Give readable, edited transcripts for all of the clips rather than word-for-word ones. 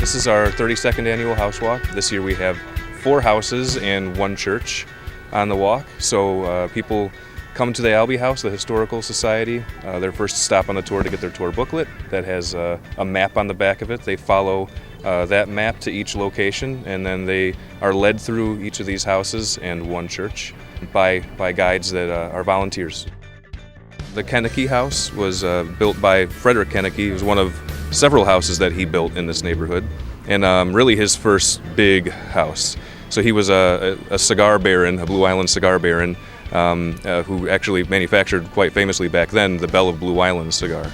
This is our 32nd annual house walk. This year we have 4 houses and 1 church on the walk. So people come to the Albee House, the Historical Society, their first stop on the tour to get their tour booklet that has a map on the back of it. They follow that map to each location, and then they are led through each of these houses and 1 church by guides that are volunteers. The Kennecke House was built by Frederick Kennecke. It was one of several houses that he built in this neighborhood, and really his first big house. So he was a cigar baron, a Blue Island cigar baron, who actually manufactured quite famously back then the Belle of Blue Island cigar.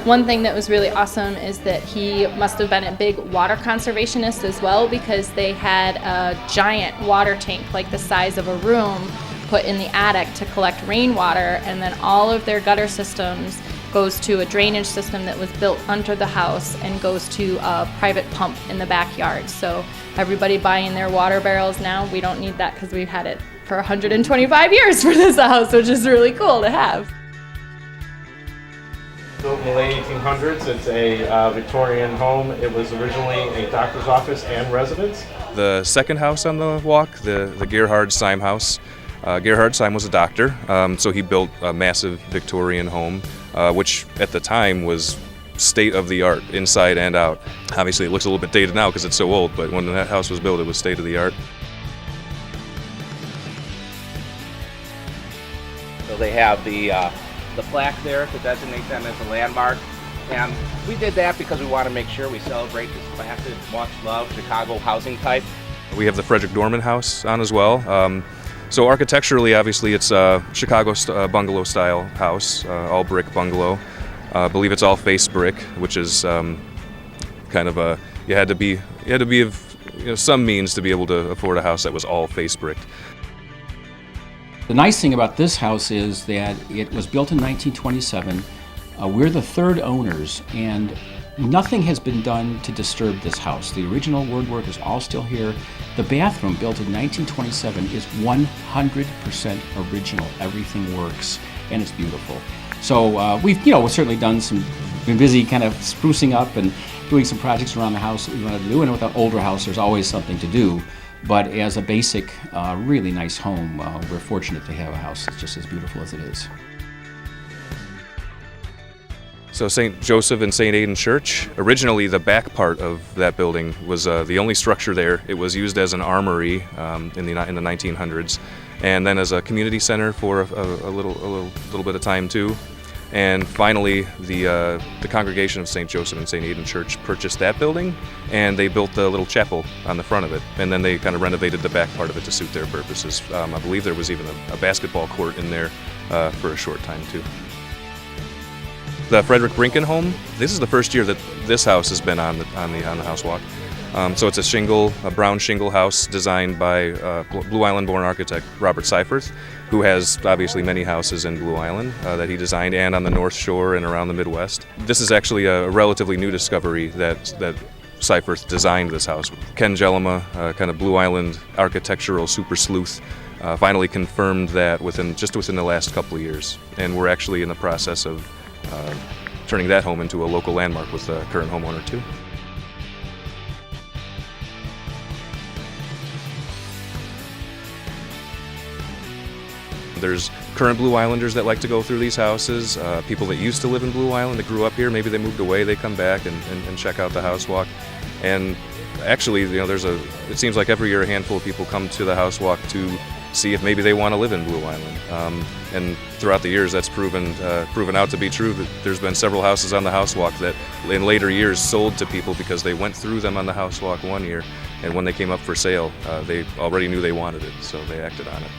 One thing that was really awesome is that he must have been a big water conservationist as well, because they had a giant water tank like the size of a room put in the attic to collect rainwater, and then all of their gutter systems goes to a drainage system that was built under the house and goes to a private pump in the backyard. So everybody buying their water barrels now, we don't need that because we've had it for 125 years for this house, which is really cool to have. Built in the late 1800s, it's a Victorian home. It was originally a doctor's office and residence. The second house on the walk, the Gerhard Syme house. Gerhard Syme was a doctor, so he built a massive Victorian home, which at the time was state-of-the-art, inside and out. Obviously it looks a little bit dated now because it's so old, but when that house was built it was state-of-the-art. So they have the plaque there to designate them as a landmark, and we did that because we want to make sure we celebrate this classic, much-loved Chicago housing type. We have the Frederick Dorman house on as well. So architecturally, obviously, it's a Chicago bungalow-style house, all brick bungalow. I believe it's all face brick, which is kind of a you had to be of some means to be able to afford a house that was all face bricked. The nice thing about this house is that it was built in 1927. We're the 3rd owners, and nothing has been done to disturb this house. The original woodwork is all still here. The bathroom, built in 1927, is 100% original. Everything works, and it's beautiful. So we've certainly been busy kind of sprucing up and doing some projects around the house that we wanted to do. And with an older house, there's always something to do. But as a basic, really nice home, we're fortunate to have a house that's just as beautiful as it is. So St. Joseph and St. Aidan Church, originally the back part of that building was the only structure there. It was used as an armory in the 1900s, and then as a community center for a little bit of time too. And finally, the congregation of St. Joseph and St. Aidan Church purchased that building, and they built the little chapel on the front of it. And then they kind of renovated the back part of it to suit their purposes. I believe there was even a basketball court in there for a short time too. The Frederick Brinken home, this is the first year that this house has been on the house walk. So it's a brown shingle house designed by Blue Island-born architect Robert Seifert, who has obviously many houses in Blue Island that he designed, and on the North Shore and around the Midwest. This is actually a relatively new discovery that Seifert designed this house. Ken Jellema, kind of Blue Island architectural super sleuth, finally confirmed that within the last couple of years, and we're actually in the process of turning that home into a local landmark with the current homeowner too. There's current Blue Islanders that like to go through these houses, people that used to live in Blue Island that grew up here, maybe they moved away, they come back and check out the house walk. And actually, it seems like every year a handful of people come to the house walk to see if maybe they want to live in Blue Island. And throughout the years, that's proven out to be true. There's been several houses on the house walk that in later years sold to people because they went through them on the house walk one year, and when they came up for sale, they already knew they wanted it, so they acted on it.